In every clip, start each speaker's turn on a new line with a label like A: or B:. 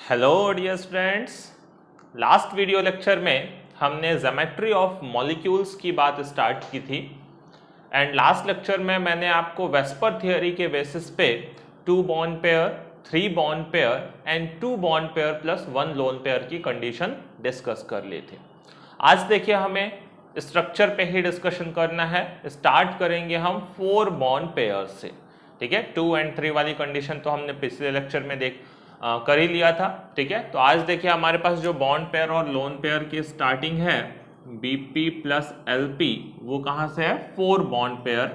A: Hello dear friends, last video lecture में हमने geometry of molecules की बात स्टार्ट की थी एंड लास्ट लेक्चर में मैंने आपको वेस्पर थियरी के बेसिस पे 2 bond pair, 3 bond pair and 2 bond pair plus 1 lone pair की कंडीशन डिस्कस कर ली थी। आज देखिए हमें स्ट्रक्चर पे ही डिस्कशन करना है। स्टार्ट करेंगे हम 4 बॉन्ड पेयर से। ठीक है, 2 एंड 3 वाली कंडीशन तो हमने पिछले लेक्चर में कर ही लिया था। ठीक है, तो आज देखिए हमारे पास जो बॉन्ड पेयर और लोन पेयर की स्टार्टिंग है BP प्लस LP, वो कहाँ से है? 4 bond pair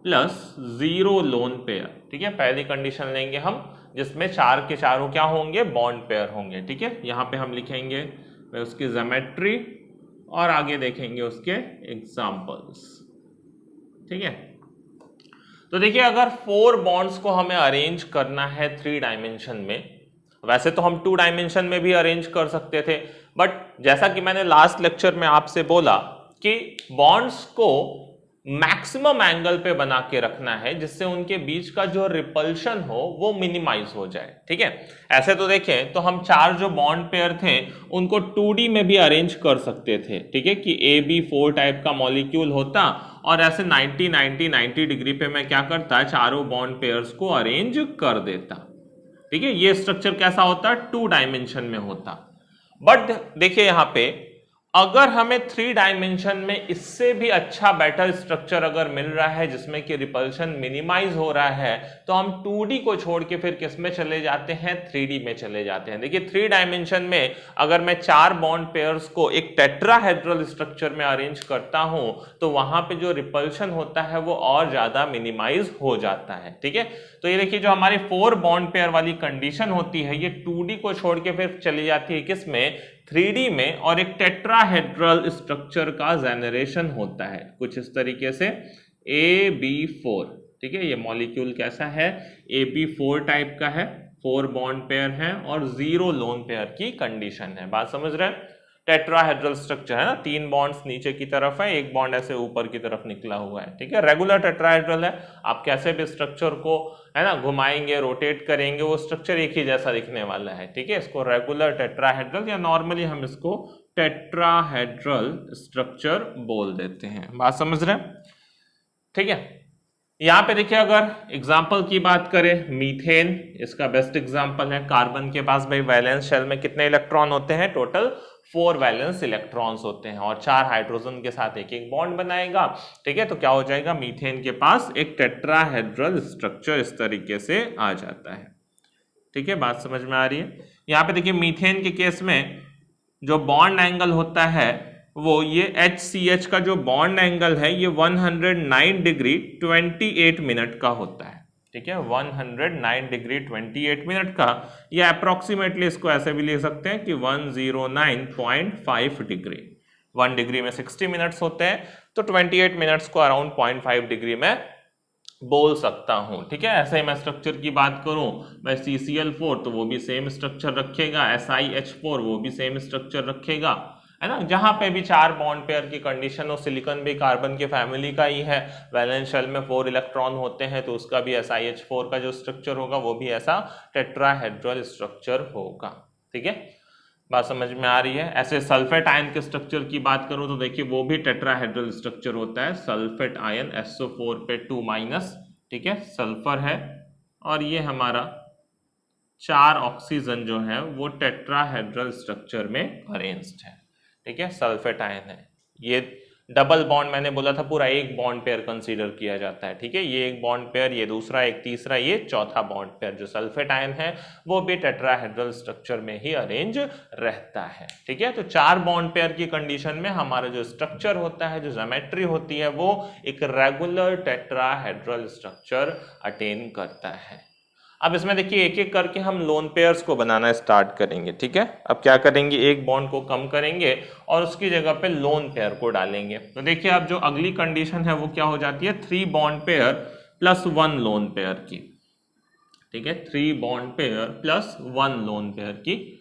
A: plus 0 lone pair. ठीक है, पहली कंडीशन लेंगे हम जिसमें 4 के चारों क्या होंगे? बॉन्ड पेयर होंगे। ठीक है, यहाँ पे हम लिखेंगे उसकी ज्योमेट्री और आगे देखेंगे उसके एग्जाम्पल्स। ठीक है, तो देखिए अगर 4 बॉन्ड्स को हमें अरेंज करना है 3 डायमेंशन में, वैसे तो हम 2 डायमेंशन में भी अरेंज कर सकते थे, बट जैसा कि मैंने लास्ट लेक्चर में आपसे बोला कि बॉन्ड्स को मैक्सिमम एंगल पे बना के रखना है जिससे उनके बीच का जो रिपल्शन हो वो मिनिमाइज हो जाए। ठीक है, ऐसे तो देखें तो हम 4 जो बॉन्ड पेयर थे उनको 2D में भी अरेंज कर सकते थे। ठीक है, कि AB4 टाइप का मॉलिक्यूल होता और ऐसे 90 डिग्री पे मैं क्या करता, चारों बॉन्ड पेयर्स को अरेंज कर देता। ठीक है, ये स्ट्रक्चर कैसा होता? 2 डायमेंशन में होता। बट देखिए यहां पे अगर हमें 3 डायमेंशन में इससे भी अच्छा बेटर स्ट्रक्चर अगर मिल रहा है जिसमें कि रिपल्शन मिनिमाइज हो रहा है, तो हम 2D को छोड़ के फिर किस में चले जाते हैं? 3D में चले जाते हैं। देखिए 3 डायमेंशन में अगर मैं 4 बॉन्ड पेयर्स को एक टेट्राहेड्रल स्ट्रक्चर में अरेंज करता हूं तो वहां पे जो रिपल्शन होता है वो और ज्यादा मिनिमाइज हो जाता है। ठीक है, तो ये देखिए जो हमारी 4 बॉन्ड पेयर वाली कंडीशन होती है ये 2D को छोड़ के फिर चली जाती है किस में? 3D में, और एक टेट्राहेड्रल स्ट्रक्चर का जनरेशन होता है कुछ इस तरीके से AB4। ठीक है, ये मॉलिक्यूल कैसा है? AB4 टाइप का है, 4 बॉन्ड पेयर है और 0 लोन पेयर की कंडीशन है। बात समझ रहे हैं? टेट्राहेड्रल स्ट्रक्चर है ना, 3 बॉन्ड्स नीचे की तरफ है, एक बॉन्ड ऐसे ऊपर की तरफ निकला हुआ है। ठीक है, रेगुलर टेट्राहेड्रल है। आप कैसे भी स्ट्रक्चर को है ना घुमाएंगे, रोटेट करेंगे, वो स्ट्रक्चर एक ही जैसा दिखने वाला है। ठीक है, इसको रेगुलर टेट्राहेड्रल या नॉर्मली हम इसको टेट्राहेड्रल स्ट्रक्चर बोल देते हैं। बात समझ रहे हैं? ठीक है, यहां पे देखिए अगर एग्जाम्पल की बात करें, मीथेन इसका बेस्ट एग्जाम्पल है। कार्बन के पास भाई वैलेंस शेल में कितने इलेक्ट्रॉन होते हैं? टोटल 4 वैलेंस इलेक्ट्रॉन्स होते हैं और 4 हाइड्रोजन के साथ एक एक बॉन्ड बनाएगा। ठीक है, तो क्या हो जाएगा? मीथेन के पास एक टेट्राहेड्रल स्ट्रक्चर इस तरीके से आ जाता है। ठीक है, बात समझ में आ रही है? यहाँ पे देखिए मीथेन के केस में जो बॉन्ड एंगल होता है वो ये HCH का जो बॉन्ड एंगल है ये 109 डिग्री 28 मिनट का होता है। ठीक है, 109 डिग्री 28 मिनट का, या अप्रोक्सीमेटली इसको ऐसे भी लिख सकते हैं कि 109.5 डिग्री। 1 डिग्री में 60 मिनट्स होते हैं, तो 28 मिनट्स को अराउंड 0.5 डिग्री में बोल सकता हूं। ठीक है, ऐसे ही मैं स्ट्रक्चर की बात करूं, मैं CCl4 तो वो भी सेम स्ट्रक्चर रखेगा, SiH4 वो भी सेम स्ट्रक्चर रखेगा, है ना। जहां पे भी 4 बॉन्ड पेयर की कंडीशन हो, सिलिकॉन भी कार्बन के फैमिली का ही है, वैलेंस शेल में 4 इलेक्ट्रॉन होते हैं तो उसका भी SiH4 का जो स्ट्रक्चर होगा वो भी ऐसा टेट्राहेड्रल स्ट्रक्चर होगा। ठीक है, बात समझ में आ रही है? ऐसे सल्फेट आयन के स्ट्रक्चर की बात करूं तो देखिए वो भी टेट्राहेड्रल स्ट्रक्चर होता है। सल्फेट आयन SO4 पे 2-। ठीक है, सल्फर है और ये हमारा 4 ऑक्सीजन जो है वो टेट्राहेड्रल स्ट्रक्चर में अरेंज्ड है। ठीक है, सल्फेट आयन है। ये डबल बॉन्ड मैंने बोला था, पूरा एक बॉन्ड पेयर कंसीडर किया जाता है। ठीक है, ये एक बॉन्ड पेयर, ये दूसरा, एक तीसरा, ये चौथा बॉन्ड पेयर जो सल्फेट आयन है वो भी टेट्राहेड्रल स्ट्रक्चर में ही अरेंज रहता है। ठीक है, तो 4 बॉन्ड पेयर की कंडीशन में हमारा जो स्ट्रक्चर होता है, जो ज्योमेट्री होती है, वो एक रेगुलर टेट्राहेड्रल स्ट्रक्चर अटेन करता है। अब इसमें देखिए एक एक करके हम लोन पेयर्स को बनाना स्टार्ट करेंगे। ठीक है, अब क्या करेंगे, एक बॉन्ड को कम करेंगे और उसकी जगह पे लोन पेयर को डालेंगे। तो देखिए अब जो अगली कंडीशन है वो क्या हो जाती है? 3 bond pair plus 1 lone pair की। ठीक है, 3 bond pair plus 1 lone pair की।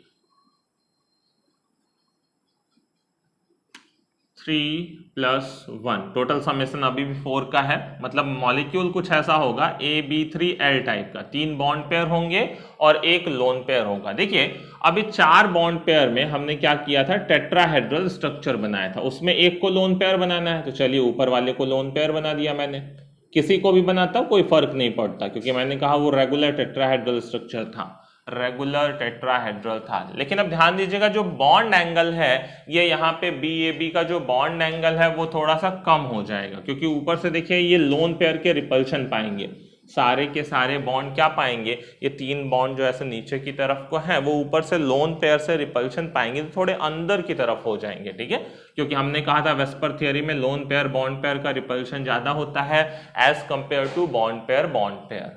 A: 3 + 1 टोटल समेशन अभी भी 4 का है, मतलब मॉलिक्यूल कुछ ऐसा होगा AB3L टाइप का, 3 बॉन्ड पेयर होंगे और एक लोन पेयर होगा। देखिए अभी 4 बॉन्ड पेयर में हमने क्या किया था, टेट्राहेड्रल स्ट्रक्चर बनाया था, उसमें एक को लोन पेयर बनाना है, तो चलिए ऊपर वाले को लोन पेयर बना दिया मैंने। किसी को भी बनाता कोई फर्क नहीं पड़ता, क्योंकि मैंने कहा वो रेगुलर टेट्राहेड्रल स्ट्रक्चर था, रेगुलर टेट्राहेड्रल था। लेकिन अब ध्यान दीजिएगा जो बॉन्ड एंगल है, ये यहाँ पे BAB का जो बॉन्ड एंगल है वो थोड़ा सा कम हो जाएगा, क्योंकि ऊपर से देखिए ये लोन पेयर के रिपल्शन पाएंगे, सारे के सारे बॉन्ड क्या पाएंगे, ये 3 बॉन्ड जो ऐसे नीचे की तरफ को हैं वो ऊपर से लोन पेयर से रिपल्शन पाएंगे, तो थोड़े अंदर की तरफ हो जाएंगे, ठीक है। क्योंकि हमने कहा था वेस्पर थियरी में लोन पेयर बॉन्ड पेयर का रिपल्शन ज्यादा होता है as compared to bond pair.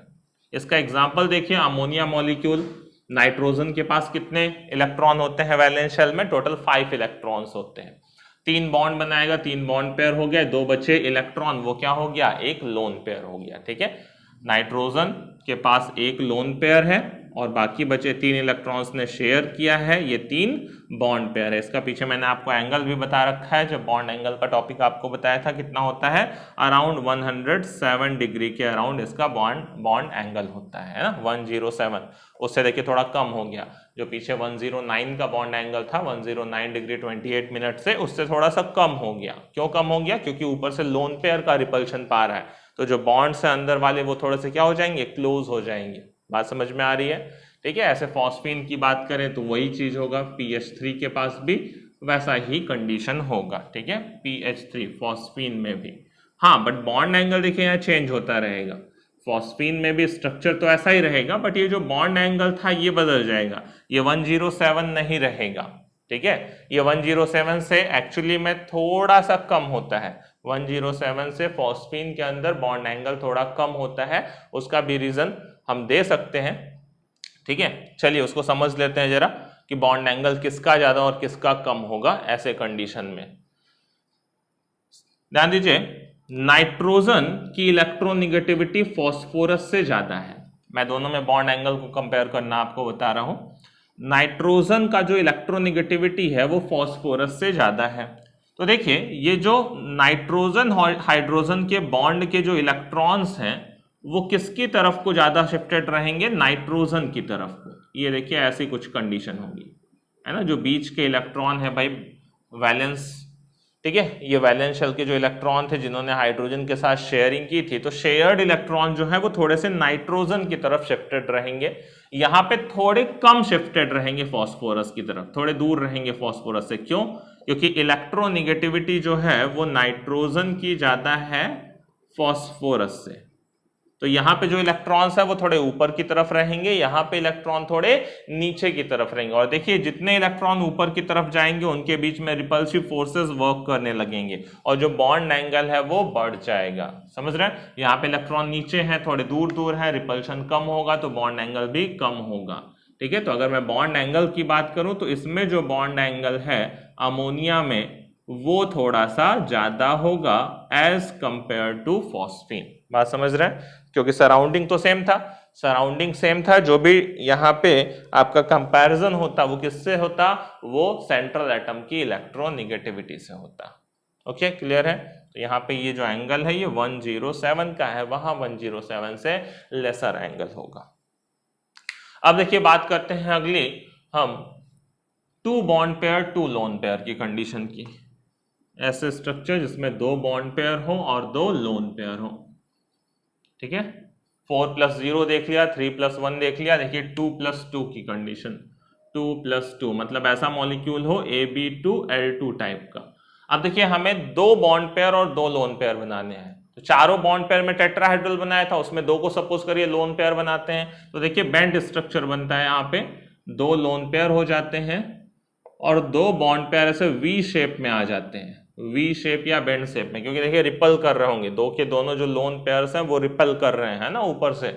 A: इसका एग्जाम्पल देखिए, अमोनिया मॉलिक्यूल, नाइट्रोजन के पास कितने इलेक्ट्रॉन होते हैं वैलेंस शेल में, टोटल 5 इलेक्ट्रॉन्स होते हैं। 3 बॉन्ड बनाएगा, 3 बॉन्ड पेयर हो गए, 2 बचे इलेक्ट्रॉन, वो क्या हो गया, एक लोन पेयर हो गया, ठीक है। नाइट्रोजन के पास एक लोन पेयर है और बाकी बचे 3 इलेक्ट्रॉन्स ने शेयर किया है, ये 3 बॉन्ड पेयर है। इसका पीछे मैंने आपको एंगल भी बता रखा है, जब बॉन्ड एंगल का टॉपिक आपको बताया था कितना होता है, अराउंड 107 डिग्री के अराउंड इसका बॉन्ड एंगल होता है ना, 107। उससे देखिए थोड़ा कम हो गया, जो पीछे 109 का बॉन्ड एंगल था, 109 डिग्री 28 मिनट से, उससे थोड़ा सा कम हो गया। क्यों कम हो गया, क्योंकि ऊपर से लोन पेयर का रिपल्शन पा रहा है, तो जो बॉन्ड से अंदर वाले वो थोड़े से क्या हो जाएंगे, क्लोज हो जाएंगे। बात समझ में आ रही है, ठीक है। ऐसे फॉस्फीन की बात करें तो वही चीज होगा, PH3 के पास भी वैसा ही कंडीशन होगा, ठीक है, PH3 फॉस्फीन में भी। हाँ, बट बॉन्ड एंगल देखिए यहाँ चेंज होता रहेगा, फॉस्फीन में भी स्ट्रक्चर तो ऐसा ही रहेगा, बट ये जो बॉन्ड एंगल था ये बदल जाएगा, ये 107 नहीं रहेगा, ठीक है। ये 107 से एक्चुअली में थोड़ा सा कम होता है, 107 से फॉस्फीन के अंदर बॉन्ड एंगल थोड़ा कम होता है, उसका भी रीजन हम दे सकते हैं, ठीक है। चलिए उसको समझ लेते हैं जरा कि बॉन्ड एंगल किसका ज्यादा और किसका कम होगा ऐसे कंडीशन में। ध्यान दीजिए, नाइट्रोजन की इलेक्ट्रोनिगेटिविटी फॉस्फोरस से ज्यादा है। मैं दोनों में बॉन्ड एंगल को कंपेयर करना आपको बता रहा हूं। नाइट्रोजन का जो इलेक्ट्रोनिगेटिविटी है वो फॉस्फोरस से ज्यादा है। तो देखिए ये जो नाइट्रोजन हाइड्रोजन के बॉन्ड के जो इलेक्ट्रॉन्स हैं वो किसकी तरफ को ज्यादा शिफ्टेड रहेंगे, नाइट्रोजन की तरफ को। ये देखिए ऐसी कुछ कंडीशन होगी, है ना। जो बीच के इलेक्ट्रॉन है भाई वैलेंस, ठीक है, ये वैलेंस शेल के जो इलेक्ट्रॉन थे जिन्होंने हाइड्रोजन के साथ शेयरिंग की थी, तो शेयर्ड इलेक्ट्रॉन जो है वो थोड़े से नाइट्रोजन की तरफ शिफ्टेड रहेंगे। यहाँ पे थोड़े कम शिफ्टेड रहेंगे फॉस्फोरस की तरफ, थोड़े दूर रहेंगे फॉस्फोरस से। क्यों, क्योंकि इलेक्ट्रोनिगेटिविटी जो है वो नाइट्रोजन की ज्यादा है फॉस्फोरस से। तो यहाँ पे जो इलेक्ट्रॉन्स है वो थोड़े ऊपर की तरफ रहेंगे, यहाँ पे इलेक्ट्रॉन थोड़े नीचे की तरफ रहेंगे। और देखिए जितने इलेक्ट्रॉन ऊपर की तरफ जाएंगे उनके बीच में रिपल्सिव फोर्सेस वर्क करने लगेंगे और जो बॉन्ड एंगल है वो बढ़ जाएगा। समझ रहे हैं, यहाँ पे इलेक्ट्रॉन नीचे हैं, थोड़े दूर दूर है, रिपल्शन कम होगा तो बॉन्ड एंगल भी कम होगा, ठीक है। तो अगर मैं बॉन्ड एंगल की बात करूं तो इसमें जो बॉन्ड एंगल है अमोनिया में वो थोड़ा सा ज्यादा होगा एज कंपेयर टू फॉस्फीन। बात समझ रहे हैं, क्योंकि सराउंडिंग तो सेम था, सराउंडिंग सेम था, जो भी यहाँ पे आपका कंपैरिजन होता वो किससे होता, वो सेंट्रल एटम की इलेक्ट्रोनिगेटिविटी से होता। ओके, क्लियर है। तो यहाँ पे ये जो एंगल है ये 107 का है, वहां 107 से लेसर एंगल होगा। अब देखिए बात करते हैं अगली हम 2 बॉन्ड पेयर 2 लोन पेयर की कंडीशन की। ऐसे स्ट्रक्चर जिसमें 2 बॉन्ड पेयर हो और 2 लोन पेयर हो, ठीक है। 4+0 देख लिया, 3+1 देख लिया। देखिए 2+2 की कंडीशन, 2+2 मतलब ऐसा मॉलिक्यूल हो AB2L2 टाइप का। अब देखिए हमें 2 बॉन्ड पेयर और 2 लोन पेयर बनाने हैं। तो चारों बॉन्ड पेयर में टेट्राहेड्रल बनाया था, उसमें 2 को सपोज करिए लोन पेयर बनाते हैं। तो देखिए बेंड स्ट्रक्चर बनता है, यहाँ पे 2 लोन पेयर हो जाते हैं और 2 बॉन्ड पेयर ऐसे वी शेप में आ जाते हैं, वी शेप या बेंड शेप में, क्योंकि देखिए रिपल कर रहे होंगे, 2 के दोनों जो लोन पेयर्स हैं वो रिपल कर रहे हैं ना ऊपर से,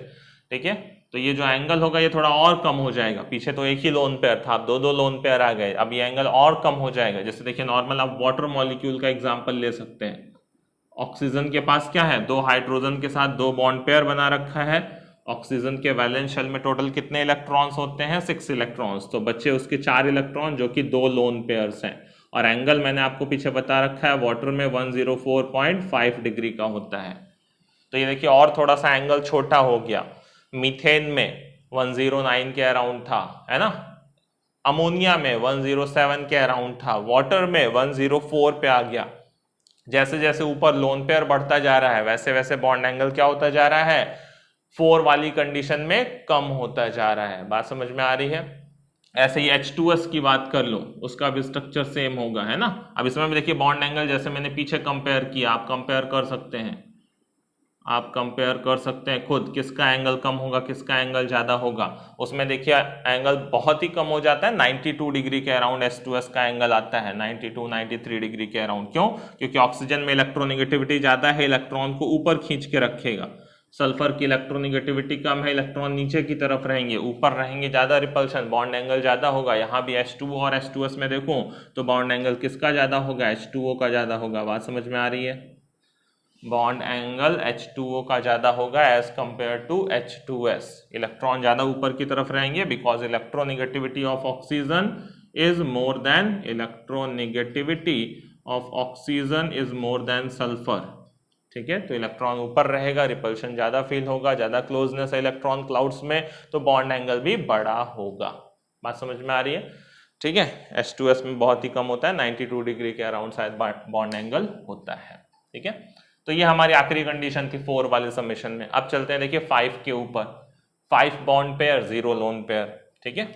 A: ठीक है। तो ये जो एंगल होगा ये थोड़ा और कम हो जाएगा। पीछे तो एक ही लोन पेयर था, अब 2 लोन पेयर आ गए, अब ये एंगल और कम हो जाएगा। जैसे देखिए नॉर्मल आप वाटर मॉलिक्यूल का एग्जाम्पल ले सकते हैं। ऑक्सीजन के पास क्या है, 2 हाइड्रोजन के साथ 2 बॉन्ड पेयर बना रखा है। ऑक्सीजन के वैलेंस शेल में टोटल कितने इलेक्ट्रॉन्स होते हैं, 6 इलेक्ट्रॉन्स। तो बच्चे उसके 4 इलेक्ट्रॉन जो कि 2 लोन पेयर्स हैं। और एंगल मैंने आपको पीछे बता रखा है, वाटर में 104.5 डिग्री का होता है। तो ये देखिए और थोड़ा सा एंगल छोटा हो गया। मीथेन में 109 के अराउंड था, है ना। अमोनिया में 107 के अराउंड था, वाटर में 104 पे आ गया। जैसे जैसे ऊपर लोन पेयर बढ़ता जा रहा है वैसे वैसे बॉन्ड एंगल क्या होता जा रहा है, 4 वाली कंडीशन में कम होता जा रहा है। बात समझ में आ रही है। ऐसे ही H2S की बात कर लो, उसका भी स्ट्रक्चर सेम होगा, है ना। अब इसमें भी देखिए बॉन्ड एंगल जैसे मैंने पीछे कंपेयर किया, आप कंपेयर कर सकते हैं, आप कंपेयर कर सकते हैं खुद, किसका एंगल कम होगा किसका एंगल ज्यादा होगा। उसमें देखिए एंगल बहुत ही कम हो जाता है, 92 डिग्री के अराउंड H2S का एंगल आता है, 92-93 डिग्री के अराउंड। क्यों? क्योंकि ऑक्सीजन में इलेक्ट्रोनेगेटिविटी ज्यादा है, इलेक्ट्रॉन को ऊपर खींच के रखेगा। सल्फर की इलेक्ट्रोनेगेटिविटी कम है, इलेक्ट्रॉन नीचे की तरफ रहेंगे, ऊपर रहेंगे, ज्यादा रिपल्शन, बॉन्ड एंगल ज्यादा होगा। यहाँ भी H2O और H2S में देखूं तो बॉन्ड एंगल किसका ज्यादा होगा, H2O का ज्यादा होगा। बात समझ में आ रही है। बॉन्ड एंगल H2O का ज्यादा होगा as compared to H2S। Electron ज्यादा ऊपर की तरफ रहेंगे because electronegativity of oxygen is more than sulphur. ठीक है, तो इलेक्ट्रॉन ऊपर रहेगा, रिपल्शन ज्यादा फील होगा, ज्यादा क्लोजनेस है इलेक्ट्रॉन क्लाउड्स में, तो बॉन्ड एंगल भी बड़ा होगा। बात समझ में आ रही है। ठीक है, H2S में बहुत ही कम होता है, 92 डिग्री के अराउंड शायद बॉन्ड एंगल होता है। ठीक है, तो ये हमारी आखिरी कंडीशन थी 4 वाले समेशन में। अब चलते हैं देखिए 5 के ऊपर, 5 बॉन्ड पेयर 0 लोन पेयर। ठीक है,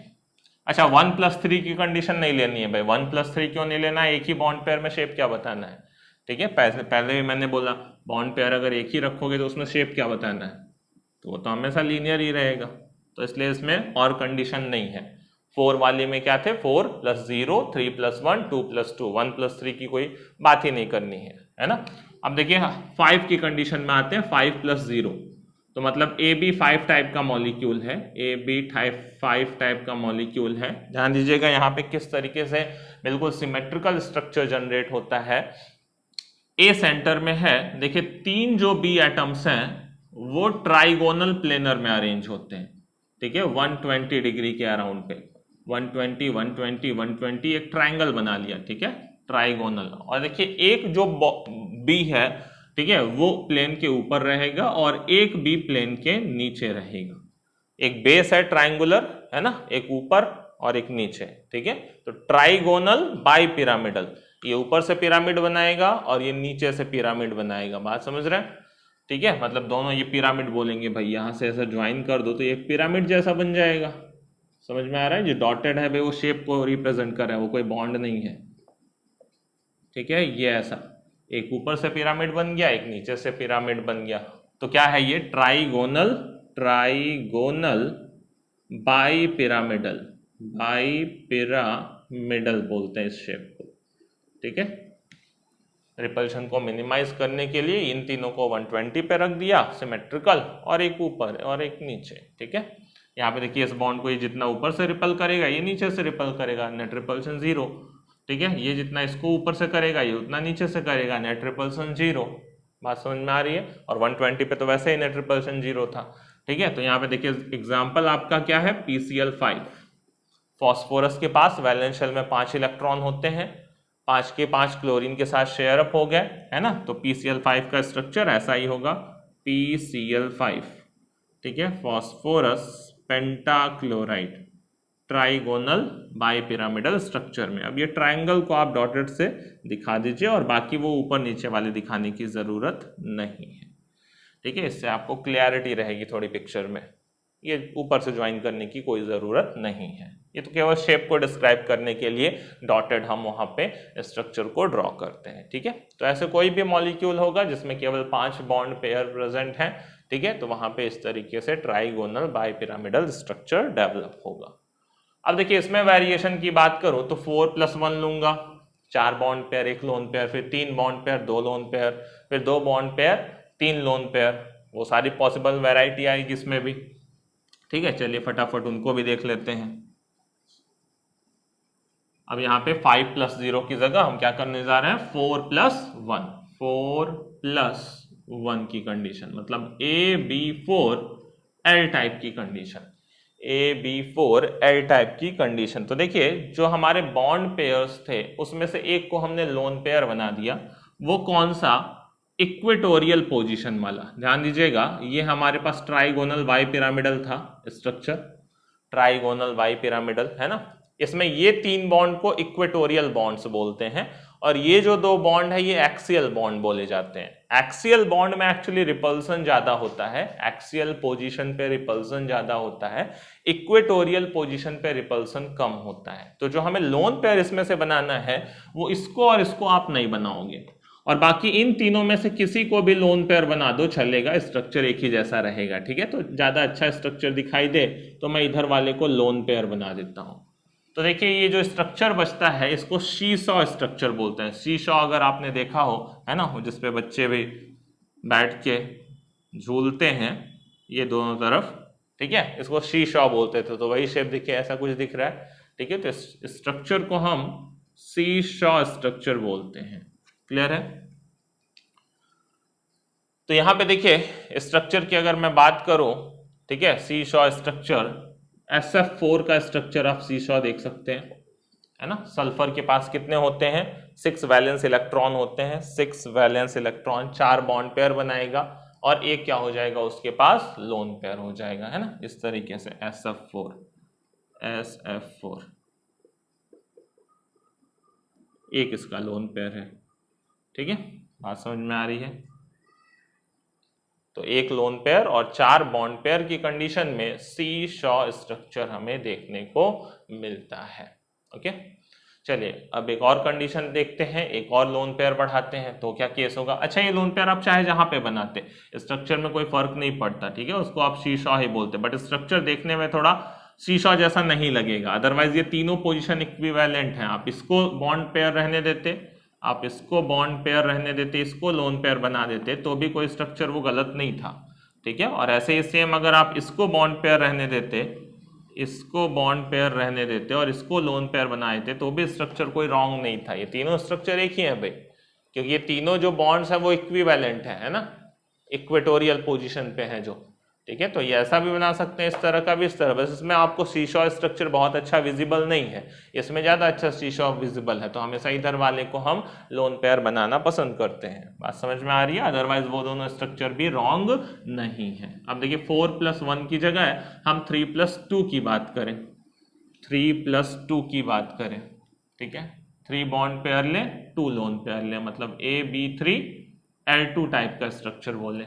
A: अच्छा 1+3 की कंडीशन नहीं लेनी है भाई। 1+3 क्यों नहीं लेना है, एक ही बॉन्ड पेयर में शेप क्या बताना है। ठीक है, पहले भी मैंने बोला बॉन्ड पेयर अगर एक ही रखोगे तो उसमें शेप क्या बताना है, तो वो तो हमेशा लीनियर ही रहेगा, तो इसलिए इसमें और कंडीशन नहीं है। 4 वाले में क्या थे, 4+0, 3+1, 2+2, 1+3 की कोई बात ही नहीं करनी है ना। अब देखिए 5 की कंडीशन में आते हैं, 5+0, तो मतलब AB 5 टाइप का मॉलिक्यूल है, AB 5 टाइप का मॉलिक्यूल है। ध्यान दीजिएगा यहाँ पे किस तरीके से बिल्कुल सिमेट्रिकल स्ट्रक्चर जनरेट होता है। ए सेंटर में है, देखिए 3 जो B एटम्स हैं वो ट्राइगोनल प्लेनर में अरेंज होते हैं। ठीक है, 120 डिग्री के अराउंड पे, 120, 120, 120 एक ट्राइंगल बना लिया। ठीक है, ट्राइगोनल। और देखिए एक जो B है, ठीक है, वो प्लेन के ऊपर रहेगा और एक B प्लेन के नीचे रहेगा। एक बेस है ट्राइंगुलर, है ना, एक ऊपर और एक नीचे। ठीक है, तो ट्राइगोनल बाई पिरामिडल, ये ऊपर से पिरामिड बनाएगा और ये नीचे से पिरामिड बनाएगा। बात समझ रहे हैं। ठीक है, मतलब दोनों ये पिरामिड बोलेंगे भाई, यहां से ऐसा ज्वाइन कर दो तो ये पिरामिड जैसा बन जाएगा। समझ में आ रहा है, जो डॉटेड है भाई वो शेप को रिप्रेजेंट कर रहा है, वो कोई बॉन्ड नहीं है। ठीक है, ये ऐसा एक ऊपर से पिरामिड बन गया, एक नीचे से पिरामिड बन गया, तो क्या है ये, ट्राइगोनल बाई पिरामिडल बोलते हैं इस शेप को। ठीक है, रिपल्शन को मिनिमाइज करने के लिए इन तीनों को 120 पे रख दिया सिमेट्रिकल, और एक ऊपर और एक नीचे। ठीक है, यहाँ पे देखिए इस बॉन्ड को ये जितना ऊपर से रिपल करेगा ये नीचे से रिपल करेगा, नेट रिपल्शन 0। ठीक है, ये जितना इसको ऊपर से करेगा ये उतना नीचे से करेगा, नेट रिपल्शन 0। बात समझ में आ रही है। और 120 पे तो वैसे ही नेट रिपल्शन 0 था। ठीक है, तो यहाँ पे देखिए एग्जाम्पल आपका क्या है, PCl5। फॉस्फोरस के पास वैलेंस शेल में 5 इलेक्ट्रॉन होते हैं, 5 के 5 क्लोरीन के साथ शेयर अप हो गए, है ना, तो PCl5 का स्ट्रक्चर ऐसा ही होगा, PCl5। ठीक है, phosphorus pentachloride, trigonal bipyramidal structure में। अब ये ट्राइंगल को आप डॉटेड से दिखा दीजिए और बाकी वो ऊपर नीचे वाले दिखाने की जरूरत नहीं है। ठीक है, इससे आपको क्लियरिटी रहेगी थोड़ी पिक्चर में, ये ऊपर से ज्वाइन करने की कोई ज़रूरत नहीं है, ये तो केवल शेप को डिस्क्राइब करने के लिए डॉटेड हम वहाँ पे स्ट्रक्चर को ड्रॉ करते हैं। ठीक है, तो ऐसे कोई भी मॉलिक्यूल होगा जिसमें केवल 5 बॉन्ड पेयर प्रेजेंट हैं, ठीक है, तो वहाँ पे इस तरीके से ट्राइगोनल बाइपिरामिडल स्ट्रक्चर डेवलप होगा। अब देखिए इसमें वेरिएशन की बात करूँ तो 4+1 लूंगा, 4 बॉन्ड पेयर 1 लोन पेयर, फिर 3 बॉन्ड पेयर 2 लोन पेयर, फिर 2 बॉन्ड पेयर 3 लोन पेयर, वो सारी पॉसिबल वैरायटी आएगी इसमें भी। ठीक है, चलिए फटाफट उनको भी देख लेते हैं। अब यहाँ पे 5+0 की जगह हम क्या करने जा रहे हैं, 4+1, 4+1 की कंडीशन, मतलब AB4L टाइप की कंडीशन, AB4L टाइप की कंडीशन। तो देखिए जो हमारे बॉन्ड पेयर्स थे उसमें से एक को हमने लोन पेयर बना दिया, वो कौन सा, इक्वेटोरियल पोजीशन वाला। ध्यान दीजिएगा ये हमारे पास ट्राइगोनल बाइपिरामिडल था स्ट्रक्चर, ट्राइगोनल बाइपिरामिडल, है ना, इसमें ये 3 बॉन्ड को इक्वेटोरियल बॉन्ड्स बोलते हैं और ये जो 2 बॉन्ड है ये एक्सियल बॉन्ड बोले जाते हैं। एक्सियल बॉन्ड में एक्चुअली रिपल्सन ज्यादा होता है, एक्सियल पोजीशन पे रिपल्सन ज्यादा होता है, इक्वेटोरियल पोजीशन पे रिपल्सन कम होता है। तो जो हमें लोन पेयर इसमें से बनाना है वो इसको और इसको आप नहीं बनाओगे, और बाकी इन तीनों में से किसी को भी लोन पेयर बना दो चलेगा, स्ट्रक्चर एक ही जैसा रहेगा। ठीक है, तो ज्यादा अच्छा स्ट्रक्चर दिखाई दे तो मैं इधर वाले को लोन पेयर बना देता हूं। तो देखिए ये जो स्ट्रक्चर बचता है इसको शीशॉ स्ट्रक्चर बोलते हैं। शीशॉ अगर आपने देखा हो, है ना, जिसपे बच्चे भी बैठ के झूलते हैं ये दोनों तरफ, ठीक है, इसको शीशॉ बोलते थे। तो वही शेप देखिए ऐसा कुछ दिख रहा है। ठीक है, तो इस स्ट्रक्चर को हम शीशॉ स्ट्रक्चर बोलते हैं। क्लियर है? तो यहां पे देखिए स्ट्रक्चर की अगर मैं बात करूं, ठीक है, शीशॉ स्ट्रक्चर, SF4 का स्ट्रक्चर आप शीशॉ देख सकते हैं, है ना। सल्फर के पास कितने होते हैं? 6 वैलेंस इलेक्ट्रॉन होते हैं। 6 वैलेंस इलेक्ट्रॉन 4 बॉन्ड पेयर बनाएगा और एक क्या हो जाएगा उसके पास? लोन पेयर हो जाएगा, है ना, इस तरीके से SF4 एक इसका लोन पेयर है। ठीक है, बात समझ में आ रही है? तो एक लोन पेयर और 4 बॉन्ड पेयर की कंडीशन में शीशॉ स्ट्रक्चर हमें देखने को मिलता है। ओके, चलिए अब एक और कंडीशन देखते हैं, एक और लोन पेयर बढ़ाते हैं तो क्या केस होगा। अच्छा, ये लोन पेयर आप चाहे जहां पे बनाते, स्ट्रक्चर में कोई फर्क नहीं पड़ता, ठीक है, उसको आप शीशॉ ही बोलते, बट स्ट्रक्चर देखने में थोड़ा शीशॉ जैसा नहीं लगेगा। अदरवाइज ये तीनों पोजिशन इक्विवेलेंट हैं। आप इसको बॉन्ड पेयर रहने देते, आप इसको बॉन्ड पेयर रहने देते, इसको लोन पेयर बना देते तो भी कोई स्ट्रक्चर वो गलत नहीं था। ठीक है, और ऐसे ही सेम अगर आप इसको बॉन्ड पेयर रहने देते, इसको बॉन्ड पेयर रहने देते और इसको लोन पेयर बना देते तो भी स्ट्रक्चर कोई रॉन्ग नहीं था। ये तीनों स्ट्रक्चर एक ही है भाई, क्योंकि ये तीनों जो बॉन्ड्स है वो इक्विवेलेंट है ना, इक्वेटोरियल पोजीशन पे है जो। ठीक है, तो ये ऐसा भी बना सकते हैं, इस तरह का भी, इस तरह। बस इसमें आपको शीशॉ स्ट्रक्चर बहुत अच्छा विजिबल नहीं है, इसमें ज्यादा अच्छा शीशॉ विजिबल है, तो हमेशा इधर वाले को हम लोन पेयर बनाना पसंद करते हैं। बात समझ में आ रही है? अदरवाइज वो दोनों स्ट्रक्चर भी रॉन्ग नहीं है। अब देखिए 4+1 की जगह हम 3+2 की बात करें, 3+2 की बात करें, ठीक है, 3 बॉन्ड पेयर ले, 2 लोन पेयर ले, मतलब AB3L2 टाइप का स्ट्रक्चर बोले,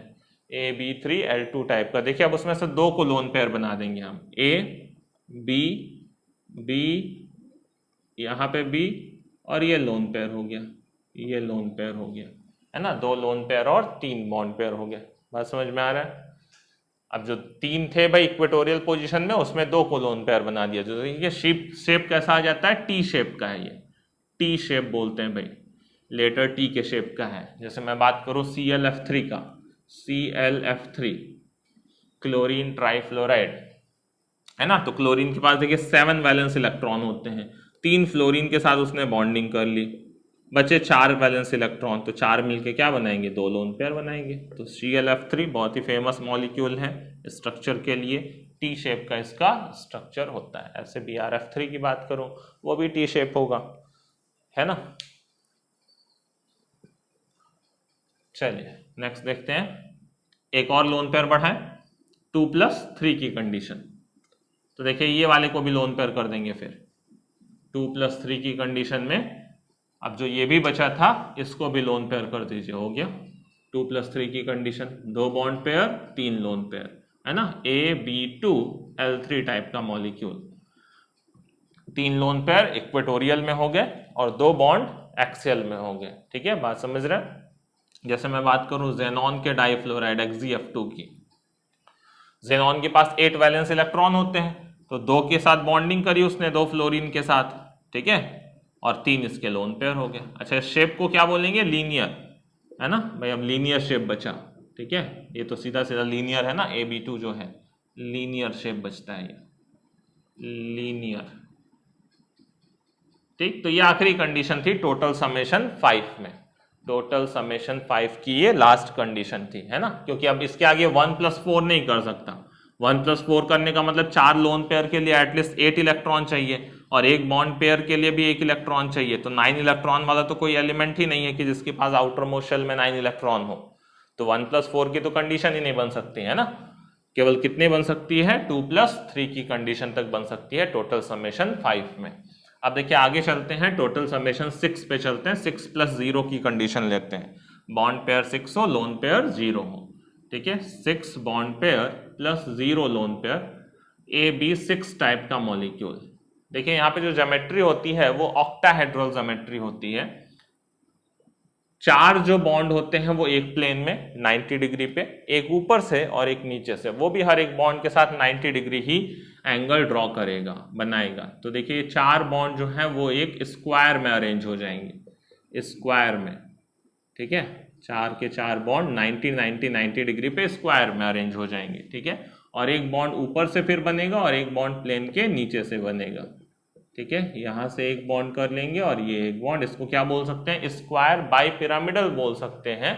A: AB3L2 टाइप का। देखिए अब उसमें से 2 को लोन पेयर बना देंगे हम, B, यहाँ पे B और ये लोन पेयर हो गया, ये लोन पेयर हो गया, है ना, 2 लोन पेयर और 3 बॉन्ड पेयर हो गया। बात समझ में आ रहा है? अब जो 3 थे भाई इक्वेटोरियल पोजीशन में, उसमें 2 को लोन पेयर बना दिया। जो ये शेप कैसा आ जाता है? टी शेप का है, ये टी शेप बोलते हैं भाई, लेटर टी के शेप का है। जैसे मैं बात करूँ ClF3 का, ClF3 क्लोरीन ट्राइफ्लोराइड, है ना, तो क्लोरीन के पास देखिए 7 वैलेंस इलेक्ट्रॉन होते हैं, 3 फ्लोरीन के साथ उसने बॉन्डिंग कर ली, बचे 4 वैलेंस इलेक्ट्रॉन, तो 4 मिलके क्या बनाएंगे? 2 लोन पेयर बनाएंगे। तो ClF3 बहुत ही फेमस मॉलिक्यूल है स्ट्रक्चर के लिए, टी शेप का इसका स्ट्रक्चर होता है। ऐसे BrF3 की बात करूं वो भी टी शेप होगा, है ना। चलिए नेक्स्ट देखते हैं, एक और लोन पेयर बढ़ाएं, 2+3 की कंडीशन। तो देखिए ये वाले को भी लोन पेयर कर देंगे फिर 2+3 की कंडीशन में। अब जो ये भी बचा था इसको भी लोन पेयर कर दीजिए, हो गया 2+3 की condition, 2 bond pair 3 lone pair, है ना, AB2L3 टाइप का मॉलिक्यूल, 3 लोन पेयर इक्वेटोरियल में हो गए और 2 बॉन्ड एक्सियल में हो गए। ठीक है, बात समझ रहे हैं? जैसे मैं बात करूं ज़ेनॉन के डाइफ्लोराइड XeF2 की, ज़ेनॉन के पास 8 वैलेंस इलेक्ट्रॉन होते हैं, तो 2 के साथ बॉन्डिंग करी उसने 2 फ्लोरीन के साथ, ठीक है, और 3 इसके लोन पेयर हो गए। अच्छा, इस शेप को क्या बोलेंगे? लीनियर, है ना भाई, अब लीनियर शेप बचा। ठीक है, ये तो सीधा सीधा लीनियर है ना, AB2 जो है लीनियर शेप बचता है, ये लीनियर। ठीक, तो ये आखिरी कंडीशन थी टोटल समेशन 5 में, टोटल समेशन 5 की ये लास्ट कंडीशन थी, है ना, क्योंकि अब इसके आगे 1+4 नहीं कर सकता। 1+4 करने का मतलब 4 लोन पेयर के लिए एटलीस्ट 8 इलेक्ट्रॉन चाहिए और एक बॉन्ड पेयर के लिए भी 1 इलेक्ट्रॉन चाहिए, तो 9 इलेक्ट्रॉन वाला तो कोई एलिमेंट ही नहीं है कि जिसके पास आउटर मोस्ट शेल में 9 इलेक्ट्रॉन हो, तो 1+4 की तो कंडीशन ही नहीं बन सकती है ना। केवल कितने बन सकती है? 2+3 की कंडीशन तक बन सकती है टोटल समेशन 5 में। अब देखिए आगे चलते हैं, टोटल समेशन 6 पे चलते हैं। 6 + 0 की कंडीशन लेते हैं, बॉन्ड पेयर 6 हो, लोन पेयर 0 हो। ठीक है, 6 bond pair plus 0 lone pair, AB6 type का मॉलिक्यूल। देखिए यहाँ पे जो ज्योमेट्री होती है वो ऑक्टाहेड्रल ज्योमेट्री होती है। 4 जो बॉन्ड होते हैं वो एक प्लेन में 90 डिग्री पे, एक ऊपर से और एक नीचे से, वो भी हर एक बॉन्ड के साथ 90 डिग्री ही एंगल ड्रॉ करेगा, बनाएगा। तो देखिए ये 4 बॉन्ड जो है वो एक स्क्वायर में अरेंज हो जाएंगे, स्क्वायर में। ठीक है, 4 के 4 बॉन्ड 90 डिग्री पे स्क्वायर में अरेंज हो जाएंगे। ठीक है, और एक बॉन्ड ऊपर से फिर बनेगा और एक बॉन्ड प्लेन के नीचे से बनेगा। ठीक है, यहां से एक बॉन्ड कर लेंगे और ये एक बॉन्ड, इसको क्या बोल सकते हैं, स्क्वायर बाई पिरामिडल बोल सकते हैं।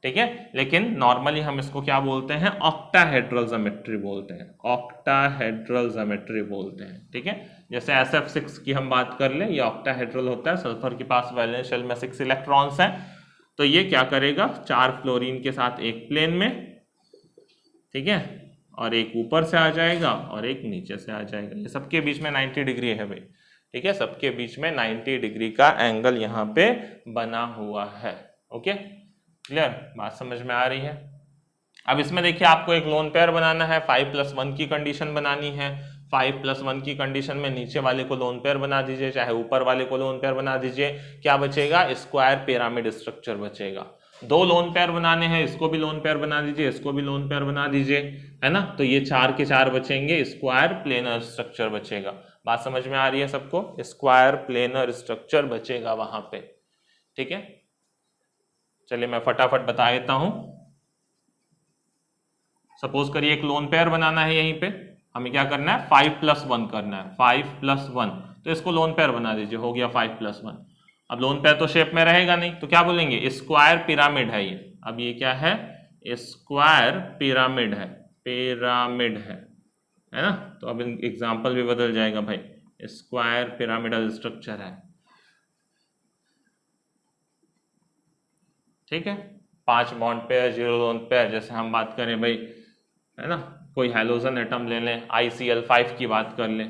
A: ठीक है, लेकिन नॉर्मली हम इसको क्या बोलते हैं, ऑक्टाहेड्रल ज्योमेट्री बोलते हैं, ऑक्टाहेड्रल ज्योमेट्री बोलते हैं। ठीक है, जैसे SF6 की हम बात कर ले, ये ऑक्टाहेड्रल होता है, सल्फर के पास वैलेंस शेल में 6 इलेक्ट्रॉन्स हैं, तो ये क्या करेगा, 4 फ्लोरीन के साथ एक प्लेन में, ठीक है, और एक ऊपर से आ जाएगा और एक नीचे से आ जाएगा। ये सबके बीच में 90 डिग्री है भाई। ठीक है, सबके बीच में 90 डिग्री का एंगल यहाँ पे बना हुआ है। ओके, क्लियर, बात समझ में आ रही है। अब इसमें देखिए आपको एक लोन पेयर बनाना है, 5+1 की कंडीशन बनानी है। 5+1 की कंडीशन में नीचे वाले को लोन पेयर बना दीजिए, चाहे ऊपर वाले को लोन पेयर बना दीजिए, क्या बचेगा, स्क्वायर पिरामिड स्ट्रक्चर बचेगा। 2 लोन पेयर बनाने हैं, इसको भी लोन पेयर बना दीजिए, इसको भी लोन पेयर बना दीजिए, है ना। तो ये 4 के 4 बचेंगे, स्क्वायर प्लेनर स्ट्रक्चर बचेगा। बात समझ में आ रही है सबको, स्क्वायर प्लेनर स्ट्रक्चर बचेगा वहां पे। ठीक है, चलिए मैं फटाफट बता देता हूं। सपोज करिए एक लोन पेयर बनाना है, यहीं पे हमें क्या करना है, 5+1 करना है, 5+1, तो इसको लोन पेयर बना दीजिए, हो गया 5+1। अब लोन पेयर तो शेप में रहेगा नहीं, तो क्या बोलेंगे, स्क्वायर पिरामिड है ये। अब ये क्या है, स्क्वायर पिरामिड है, पिरामिड है ना। तो अब एग्जाम्पल भी बदल जाएगा भाई, स्क्वायर पिरामिडल स्ट्रक्चर है। ठीक है, 5 बॉन्ड पेयर, 0 लोन पेयर, जैसे हम बात करें भाई, है ना, कोई हैलोजन एटम ले लें, ICl5 की बात कर लें,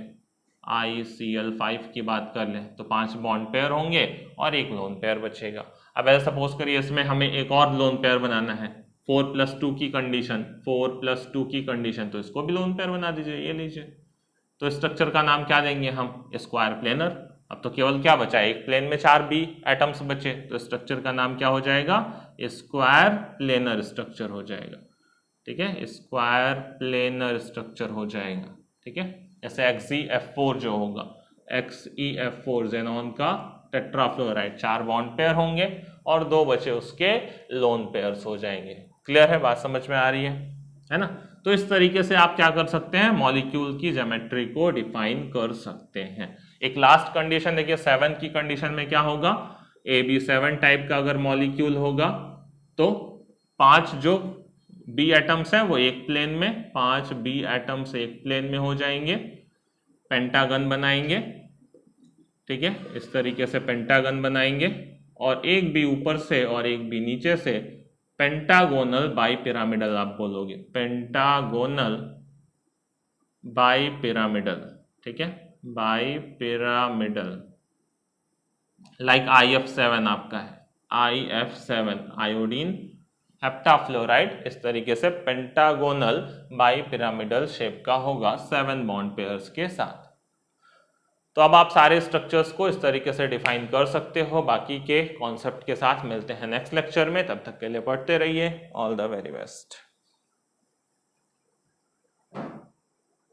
A: ICl5 की बात कर लें, तो 5 बॉन्ड पेयर होंगे और एक लोन पेयर बचेगा। अब ऐसा सपोज करिए इसमें हमें एक और लोन पेयर बनाना है, 4+2 की कंडीशन, 4+2 की कंडीशन, तो इसको भी लोन पेयर बना दीजिए, ये लीजिए। तो स्ट्रक्चर का नाम क्या देंगे हम, स्क्वायर प्लेनर। अब तो केवल क्या बचा है, एक प्लेन में 4 B एटम्स बचे, तो स्ट्रक्चर का नाम क्या हो जाएगा, स्क्वायर प्लेनर स्ट्रक्चर हो जाएगा। ठीक है, स्क्वायर प्लेनर स्ट्रक्चर हो जाएगा। ठीक है, जैसे XeF4 जो होगा, XeF4 ज़ेनॉन का टेट्राफ्लोराइड, 4 बॉन्ड पेयर होंगे और 2 बचे उसके लोन पेयर्स हो जाएंगे। क्लियर है, बात समझ में आ रही है ना। तो इस तरीके से आप क्या कर सकते हैं, मॉलिक्यूल की ज्योमेट्री को डिफाइन कर सकते हैं। एक लास्ट कंडीशन देखिए, 7 की कंडीशन में क्या होगा, AB7 टाइप का अगर मॉलिक्यूल होगा तो 5 जो B एटम्स हैं वो एक प्लेन में, 5 B एटम्स एक प्लेन में हो जाएंगे, पेंटागन बनाएंगे। ठीक है, इस तरीके से पेंटागन बनाएंगे और एक B ऊपर से और एक B नीचे से, पेंटागोनल बाई पिरामिडल आप बोलोगे, पेंटागोनल बाई पिरामिडल। ठीक है, बाई पिरामिडल, लाइक IF7 आपका है, IF7 आयोडीन हेप्टाफ्लोराइड, इस तरीके से पेंटागोनल बाई पिरामिडल शेप का होगा 7 बॉन्ड पेयर्स के साथ। तो अब आप सारे स्ट्रक्चर्स को इस तरीके से डिफाइन कर सकते हो। बाकी के कॉन्सेप्ट के साथ मिलते हैं नेक्स्ट लेक्चर में, तब तक के लिए पढ़ते रहिए। All the very best.